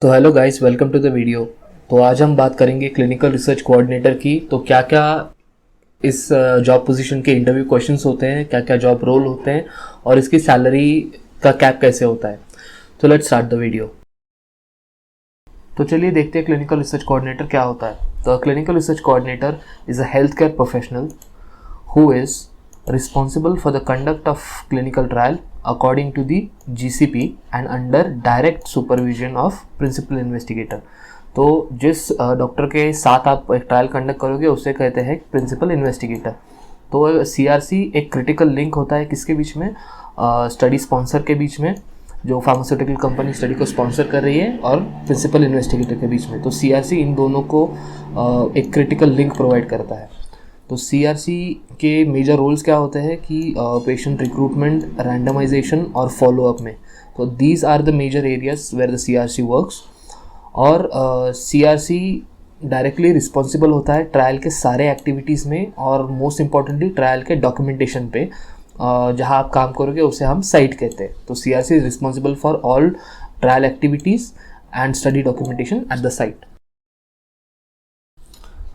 तो hello guys, welcome to the video. तो आज हम बात करेंगे क्लिनिकल रिसर्च कोऑर्डिनेटर की। तो क्या क्या इस जॉब पोजीशन के इंटरव्यू क्वेश्चंस होते हैं, क्या क्या जॉब रोल होते हैं और इसकी सैलरी का कैप कैसे होता है। तो लेट्स स्टार्ट द वीडियो। तो चलिए देखते हैं क्लिनिकल रिसर्च कोऑर्डिनेटर क्या होता है। तो clinical research coordinator is a health care professional who is responsible for the conduct of clinical trial according to the GCP and under direct supervision of principal investigator। तो जिस doctor के साथ आप एक ट्रायल कंडक्ट करोगे उसे कहते हैं प्रिंसिपल इन्वेस्टिगेटर। तो सीआरसी एक क्रिटिकल लिंक होता है किसके बीच में, स्टडी स्पॉन्सर के बीच में, जो फार्मास्यूटिकल कंपनी स्टडी को स्पॉन्सर कर रही है, और प्रिंसिपल इन्वेस्टिगेटर के बीच में। तो सीआरसी इन दोनों को एक क्रिटिकल लिंक प्रोवाइड करता है। तो सीआरसी के मेजर रोल्स क्या होते हैं कि पेशेंट रिक्रूटमेंट, रैंडमाइजेशन और फॉलोअप में। तो these are the major areas where the CRC works. और सीआरसी डायरेक्टली रिस्पॉन्सिबल होता है ट्रायल के सारे एक्टिविटीज़ में, और मोस्ट इम्पॉर्टेंटली ट्रायल के डॉक्यूमेंटेशन पे। जहाँ आप काम करोगे उसे हम साइट कहते हैं। तो CRC is responsible for all trial activities and study documentation at the site.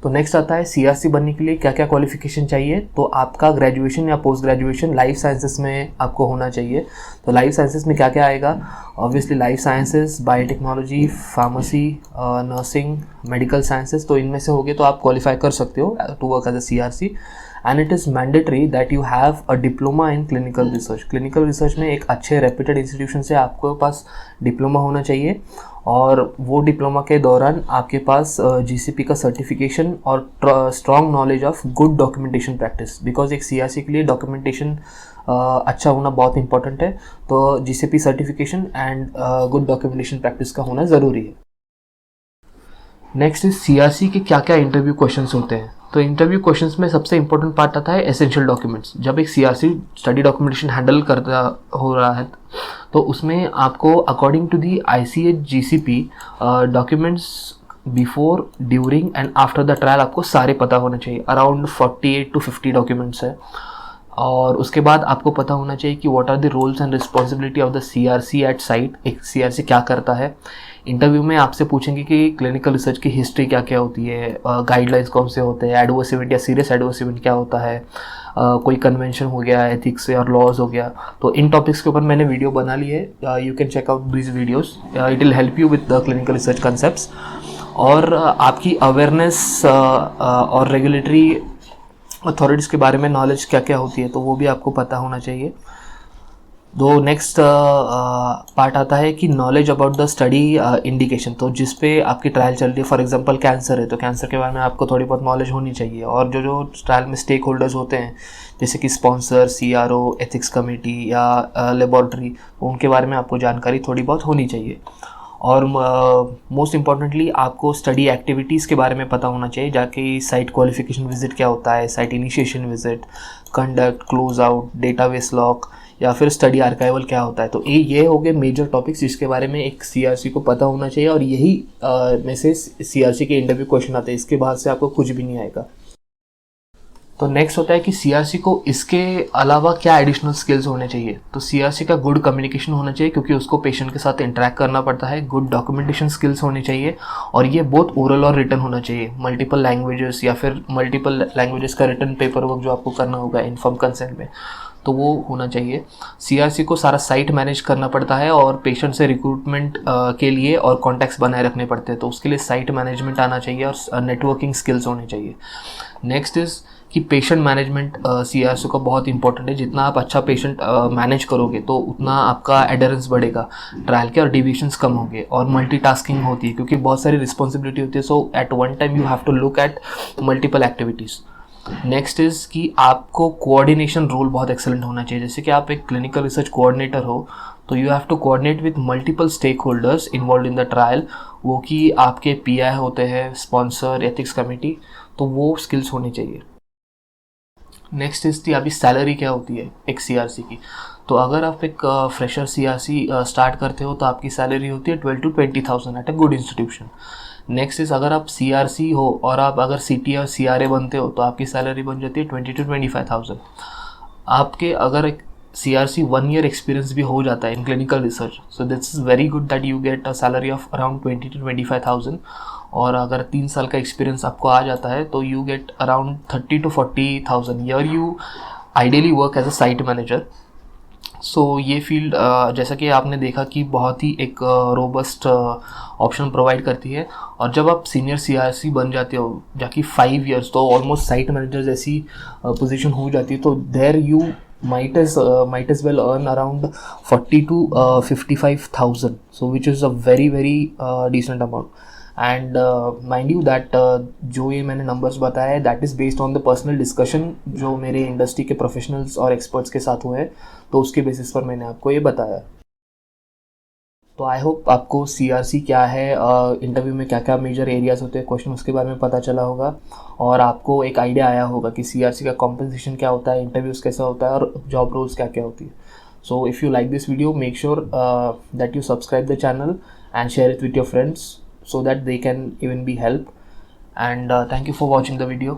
तो नेक्स्ट आता है सीआरसी बनने के लिए क्या क्या क्वालिफिकेशन चाहिए। तो आपका ग्रेजुएशन या पोस्ट ग्रेजुएशन लाइफ साइंसेस में आपको होना चाहिए। तो लाइफ साइंसेस में क्या क्या आएगा, obviously life sciences, biotechnology, pharmacy, nursing, medical sciences. तो इनमें से होगे तो आप क्वालिफाई कर सकते हो to work as a CRC. And it is mandatory that you have a diploma in clinical research. Clinical research में एक अच्छे रेप्यूटेड इंस्टीट्यूशन से आपके पास डिप्लोमा होना चाहिए, और वो डिप्लोमा के दौरान आपके पास जीसीपी का सर्टिफिकेशन और strong knowledge of good documentation practice. Because एक सीआरसी के लिए डॉक्यूमेंटेशन अच्छा होना बहुत इंपॉर्टेंट है। तो GCP certification and good documentation practice का होना ज़रूरी है। नेक्स्ट इज सीआरसी के क्या क्या इंटरव्यू क्वेश्चंस होते हैं। तो इंटरव्यू क्वेश्चंस में सबसे इंपॉर्टेंट पार्ट आता है एसेंशियल डॉक्यूमेंट्स। जब एक सीआरसी स्टडी डॉक्यूमेंटेशन हैंडल करता हो रहा है तो उसमें आपको according to the ICH GCP documents before, during and after the trial आपको सारे पता होने चाहिए। अराउंड 48 to 50 डॉक्यूमेंट्स है। और उसके बाद आपको पता होना चाहिए कि what are the roles and responsibility of the CRC at site. एक सीआरसी क्या करता है। इंटरव्यू में आपसे पूछेंगे कि क्लिनिकल रिसर्च की हिस्ट्री क्या क्या होती है, गाइडलाइंस कौन से होते हैं, एडवर्स इवेंट या सीरियस एडवर्स इवेंट क्या होता है, कोई कन्वेंशन हो गया, एथिक्स और लॉज हो गया। तो इन टॉपिक्स के ऊपर मैंने वीडियो बना ली है, you can check out these videos, it will help you with the clinical research concepts. और आपकी अवेयरनेस और रेगुलेटरी अथॉरिटीज़ के बारे में नॉलेज क्या क्या होती है तो वो भी आपको पता होना चाहिए। दो नेक्स्ट पार्ट आता है कि knowledge about the study indication. तो जिस पे आपकी ट्रायल चल रही है, फॉर एग्जांपल कैंसर है तो कैंसर के बारे में आपको थोड़ी बहुत नॉलेज होनी चाहिए। और जो जो ट्रायल में स्टेक होल्डर्स होते हैं जैसे कि स्पॉन्सर, सीआरओ, एथिक्स कमेटी या लेबॉर्ट्री, तो उनके बारे में आपको जानकारी थोड़ी बहुत होनी चाहिए। और मोस्ट इम्पॉर्टेंटली आपको स्टडी एक्टिविटीज़ के बारे में पता होना चाहिए, जाके साइट क्वालिफिकेशन विजिट क्या होता है, site initiation visit, conduct, close out, database lock या फिर स्टडी आर्काइवल क्या होता है। तो ये हो गए मेजर टॉपिक्स जिसके बारे में एक सीआरसी को पता होना चाहिए, और यही में से सीआरसी के इंटरव्यू क्वेश्चन आते हैं। इसके बाद से आपको कुछ भी नहीं आएगा। तो नेक्स्ट होता है कि सीआरसी को इसके अलावा क्या एडिशनल स्किल्स होने चाहिए। तो सीआरसी का गुड कम्युनिकेशन होना चाहिए, क्योंकि उसको पेशेंट के साथ इंटरेक्ट करना पड़ता है। गुड डॉक्यूमेंटेशन स्किल्स होनी चाहिए, और ये बोथ ओरल और रिटन होना चाहिए। मल्टीपल लैंग्वेजेस या फिर मल्टीपल लैंग्वेजेस का रिटन पेपर वर्क जो आपको करना होगा इन्फॉर्म कंसेंट में, तो वो होना चाहिए। सीआरसी को सारा साइट मैनेज करना पड़ता है, और पेशेंट से रिक्रूटमेंट के लिए और कॉन्टैक्ट्स बनाए रखने पड़ते हैं। तो उसके लिए साइट मैनेजमेंट आना चाहिए और नेटवर्किंग स्किल्स होनी चाहिए। नेक्स्ट इज़ कि पेशेंट मैनेजमेंट सीआरसी का बहुत इंपॉर्टेंट है। जितना आप अच्छा पेशेंट मैनेज करोगे तो उतना आपका एडरेंस बढ़ेगा ट्रायल के, और डिविजन्स कम होंगे, और मल्टीटास्किंग होती है क्योंकि बहुत सारी रिस्पॉन्सिबिलिटी होती है। So at one time you have to look at multiple activities. Next is कि आपको कोऑर्डिनेशन रोल बहुत एक्सेलेंट होना चाहिए। जैसे कि आप एक क्लिनिकल रिसर्च कोऑर्डिनेटर हो तो you have to coordinate with multiple stakeholders involve in the trial, वो कि आपके पीआई होते हैं, स्पॉन्सर, एथिक्स कमेटी, तो वो स्किल्स होनी चाहिए। नेक्स्ट इज़ थी अभी सैलरी क्या होती है एक सीआरसी की। तो अगर आप एक फ्रेशर सीआरसी स्टार्ट करते हो तो आपकी सैलरी होती है 12 to 20,000 at a good institution. Next is अगर आप सीआरसी हो और आप अगर सीटी और सीआरए बनते हो तो आपकी सैलरी बन जाती है 20 to 25,000। आपके अगर एक CRC 1 year एक्सपीरियंस भी हो जाता है in clinical research. So that's is very good that you get a salary of around 20 to 25,000. और अगर 3 साल का एक्सपीरियंस आपको आ जाता है तो you get around 30 to 40,000. Year you ideally work as a site manager. So ये फील्ड जैसा कि आपने देखा कि बहुत ही एक रोबस्ट ऑप्शन प्रोवाइड करती है. और जब आप सीनियर CRC बन जाते हो जाकि 5 years, तो ऑलमोस्ट साइट मैनेजर जैसी पोजीशन हो जाती है. तो there you might as well earn around 40 to 55,000, so which is a very decent amount. And mind you that जो ये मैंने नंबर्स बताया है that is based on the personal discussion जो मेरे इंडस्ट्री के प्रोफेशनल्स और एक्सपर्ट्स के साथ हुए हैं, तो उसके बेसिस पर मैंने आपको ये बताया. तो आई होप आपको CRC क्या है, इंटरव्यू में क्या क्या मेजर एरियाज होते हैं क्वेश्चन, उसके बारे में पता चला होगा और आपको एक आइडिया आया होगा कि CRC का कॉम्पनसेशन क्या होता है, इंटरव्यूज़ कैसा होता है और जॉब रोल्स क्या क्या होती है. So if you like this video make sure that you subscribe the channel and share it with your friends so that they can even be helped. And thank you for watching the video.